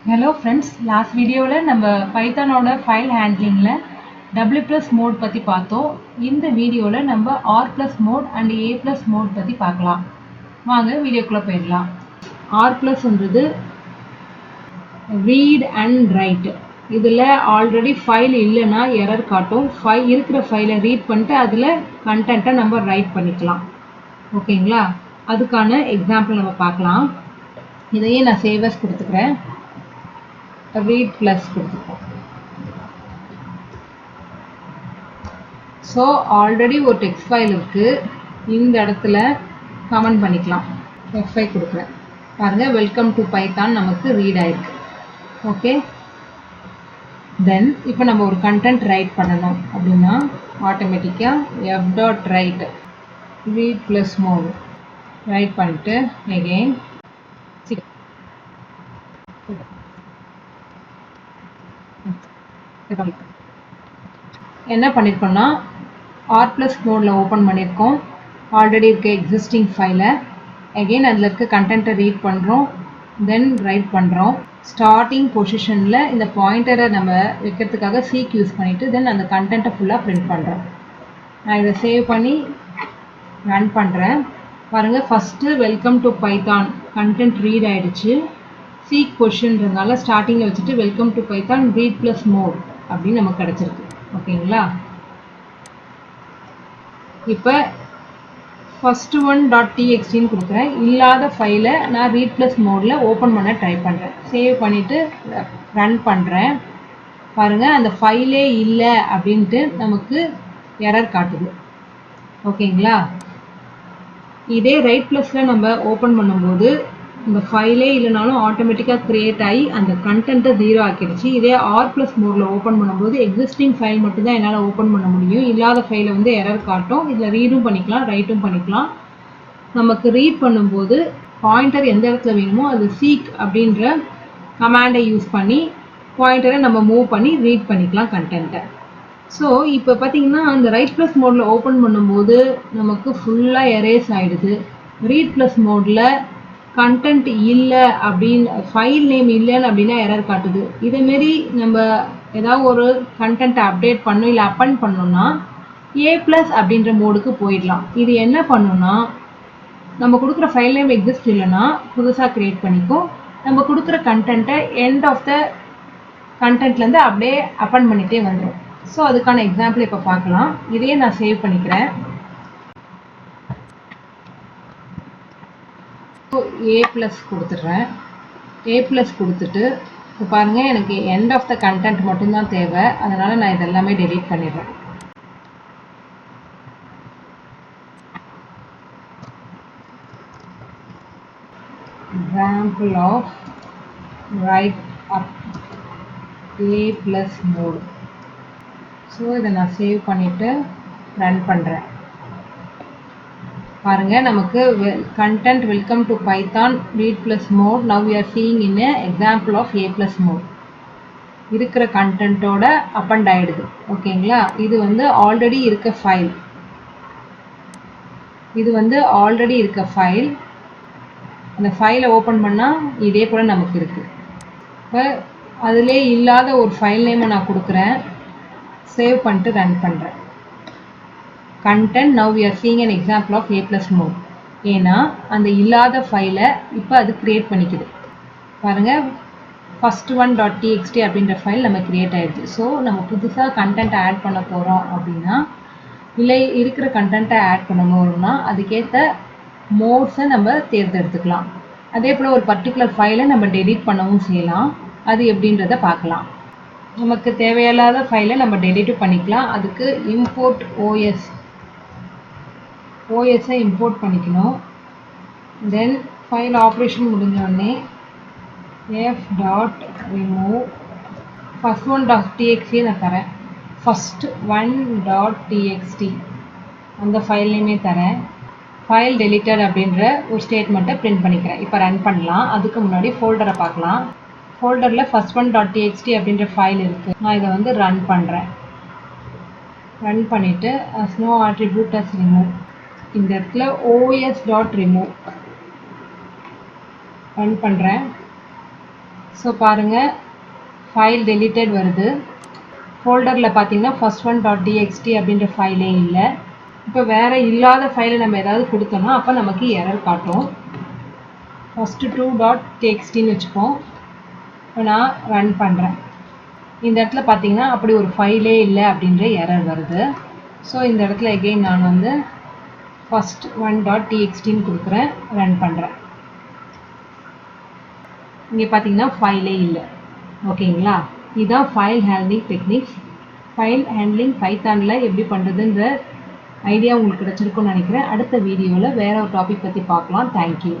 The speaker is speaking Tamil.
Hello friends, last video நம்ம பைத்தானோட ஃபைல் ஹேண்ட்லிங்ல W+ மோட் பத்தி பார்த்தோம். இந்த வீடியோல நம்ம R+ mode and A+ mode பத்தி பார்க்கலாம். வாங்க வீடியோக்குள்ள போயிடலாம். R+ன்றது read and write. இதுல ஆல்ரெடி ஃபைல் இல்லைன்னா எரர் காட்டும். இருக்கிற ஃபைலை ரீட் பண்ணிட்டு அதில் கண்டென்ட்டை நம்ம ரைட் பண்ணிக்கலாம். ஓகேங்களா? அதுக்கான எக்ஸாம்பிள் நம்ம பார்க்கலாம். இதையே நான் சேவஸ் கொடுத்துக்கிறேன். read plus கொடுத்துப்போம். ஸோ ஆல்ரெடி ஒரு டெக்ஸ்ட் ஃபைல் இருக்கு. இந்த இடத்துல கமெண்ட் பண்ணிக்கலாம். F5 கொடுக்குறேன். பாருங்க, வெல்கம் டு பைத்தான் நமக்கு ரீட் ஆயிருக்கு. ஓகே, தென் இப்போ நம்ம ஒரு கண்டென்ட் ரைட் பண்ணணும் அப்படின்னா ஆட்டோமேட்டிக்காக f.write read plus mode right பண்ணிட்டு again என்ன பண்ணியிருக்கோம்னா R+ மோடில் ஓப்பன் பண்ணியிருக்கோம். ஆல்ரெடி இருக்க எக்ஸிஸ்டிங் ஃபைலை அகெயின் அதில் இருக்க கண்டென்ட்டை ரீட் பண்ணுறோம், தென் ரைட் பண்ணுறோம். ஸ்டார்டிங் பொசிஷனில் இந்த பாயிண்டரை நம்ம வைக்கிறதுக்காக சீக் யூஸ் பண்ணிவிட்டு தென் அந்த கண்டென்ட்டை ஃபுல்லாக பிரிண்ட் பண்ணுறோம். நான் இதை சேவ் பண்ணி ரன் பண்ணுறேன். பாருங்கள், first welcome to Python content read ஆகிடுச்சு. சீக் பொசிஷன்றதுனால ஸ்டார்டிங்கில் வச்சுட்டு welcome to Python read plus mode அப்படின்னு நமக்கு கிடச்சிருக்கு. ஓகேங்களா? இப்போ ஃபஸ்ட்டு $1.txt கொடுக்குறேன். இல்லாத ஃபைலை நான் ரீட் ப்ளஸ் மோடில் ஓப்பன் பண்ண ட்ரை பண்ணுறேன். சேவ் பண்ணிவிட்டு ரன் பண்ணுறேன். பாருங்கள், அந்த ஃபைலே இல்லை அப்படின்ட்டு நமக்கு எரர் காட்டுது. ஓகேங்களா? இதே ரைட் ப்ளஸில் நம்ம ஓப்பன் பண்ணும்போது இந்த ஃபைலே இல்லைனாலும் ஆட்டோமேட்டிக்காக க்ரியேட் ஆகி அந்த கண்டென்ட்டை 0 ஆக்கிடுச்சு. இதே R+ மோடில் ஓப்பன் பண்ணும்போது எக்ஸிஸ்டிங் ஃபைல் மட்டும்தான் என்னால் ஓப்பன் பண்ண முடியும். இல்லாத ஃபைலை வந்து எரர் காட்டும். இதில் ரீடும் பண்ணிக்கலாம், ரைட்டும் பண்ணிக்கலாம். நமக்கு ரீட் பண்ணும்போது பாயிண்டர் எந்த இடத்துல வேணுமோ அது சீக் அப்படின்ற கமாண்டை யூஸ் பண்ணி பாயிண்டரை நம்ம மூவ் பண்ணி ரீட் பண்ணிக்கலாம் கண்டென்ட்டை. ஸோ இப்போ பார்த்தீங்கன்னா அந்த ரைட் ப்ளஸ் மோடில் ஓப்பன் பண்ணும்போது நமக்கு ஃபுல்லாக எரேஸ் ஆகிடுது. ரீட் ப்ளஸ் மோடில் கண்டென்ட் இல்லை அப்படின்னு, ஃபைல் நேம் இல்லைன்னு அப்படின்னா எரர் காட்டுது. இதேமாரி நம்ம ஏதாவது ஒரு கண்டென்ட்டை அப்டேட் பண்ணணும் இல்லை அப்பன் பண்ணோம்னா A+ அப்படின்ற மோடுக்கு போயிடலாம். இது என்ன பண்ணுன்னா, நம்ம கொடுக்குற ஃபைல் நேம் எக்ஸிஸ்ட் இல்லைன்னா புதுசாக க்ரியேட் பண்ணிக்கும். நம்ம கொடுக்குற கண்டென்ட்டை எண்ட் ஆஃப் த கண்டென்ட்லேருந்து அப்படியே அப்பன் பண்ணிகிட்டே வந்துடும். ஸோ அதுக்கான எக்ஸாம்பிள் இப்போ பார்க்கலாம். இதையே நான் சேவ் பண்ணிக்கிறேன். A+ கொடுத்துட்றேன். A+ கொடுத்துட்டு இப்போ பாருங்கள், எனக்கு எண்ட் ஆஃப் த கண்டென்ட் மட்டும்தான் தேவை. அதனால் நான் இதெல்லாமே டெலீட் பண்ணிடுறேன். Example of write up A+ mode. So இதை நான் சேவ் பண்ணிவிட்டு ரன் பண்ணுறேன். பாருங்கள், நமக்கு content welcome to Python read plus mode now we are seeing in example of A+ mode இருக்கிற கண்டென்ட்டோட அப்பண்ட் ஆகிடுது. ஓகேங்களா? இது வந்து ஆல்ரெடி இருக்க ஃபைல். அந்த ஃபைலை ஓப்பன் பண்ணால் இதே போல் நமக்கு இருக்குது. இப்போ அதிலே இல்லாத ஒரு ஃபைல் நேமை நான் கொடுக்குறேன். சேவ் பண்ணிட்டு ரன் பண்ணுறேன். content now we are seeing an example of A+ mode. ஏன்னா அந்த இல்லாத ஃபைலை இப்போ அது கிரியேட் பண்ணிக்குது. பாருங்கள், first1.txt அப்படின்ற ஃபைல் நம்ம கிரியேட் ஆகிடுச்சு. ஸோ நம்ம புதுசாக கண்டென்ட் ஆட் பண்ண போகிறோம் அப்படின்னா, இல்லை இருக்கிற கண்டென்ட்டை ஆட் பண்ணணும்னா அதுக்கேற்ற மோட்ஸை நம்ம தேர்ந்தெடுத்துக்கலாம். அதே போல் ஒரு பர்டிகுலர் ஃபைலை நம்ம டெலீட் பண்ணவும் செய்யலாம். அது எப்படின்றத பார்க்கலாம். நமக்கு தேவையில்லாத ஃபைலை நம்ம டெலீட்டும் பண்ணிக்கலாம். அதுக்கு இம்போர்ட் OSஐ இம்போர்ட் பண்ணிக்கணும். தென் ஃபைல் ஆப்ரேஷன் முடிஞ்சோடனே f.remove first1.txt நான் தரேன். first1.txt அந்த ஃபைல் நேமே தரேன். ஃபைல் டெலிட்டட் அப்படின்ற ஒரு ஸ்டேட்மெண்ட்டை பிரிண்ட் பண்ணிக்கிறேன். இப்போ ரன் பண்ணலாம். அதுக்கு முன்னாடி ஃபோல்டரை பார்க்கலாம். ஃபோல்டரில் first1.txt அப்படின்ற ஃபைல் இருக்குது. நான் இதை வந்து ரன் பண்ணுறேன். ரன் பண்ணிவிட்டு no attribute as remove இந்த இடத்துல os.remove ரன் பண்ணுறேன். ஸோ பாருங்கள் ஃபைல் டெலிட்டட் வருது. ஃபோல்டரில் பார்த்தீங்கன்னா first1.txt அப்படின்ற ஃபைலே இல்லை. இப்போ வேறு இல்லாத ஃபைலை நம்ம ஏதாவது கொடுத்தோம்னா அப்போ நமக்கு எரர் காட்டும். first2.txtன்னு வச்சுப்போம். இப்போ நான் ரன் பண்ணுறேன். இந்த இடத்துல பார்த்தீங்கன்னா அப்படி ஒரு ஃபைலே இல்லை அப்படின்ற எரர் வருது. ஸோ இந்த இடத்துல எகெயின் நான் வந்து first1.txtன்னு கொடுக்குறேன், ரன் பண்ணுறேன். இங்கே பார்த்தீங்கன்னா ஃபைலே இல்லை. ஓகேங்களா? இதுதான் file handling techniques. File handling பைத்தானில் எப்படி பண்ணுறதுன்ற ஐடியா உங்களுக்கு கிடச்சிருக்குன்னு நினைக்கிறேன். அடுத்த வீடியோவில் வேறு ஒரு டாபிக் பற்றி பார்க்கலாம். தேங்க்யூ.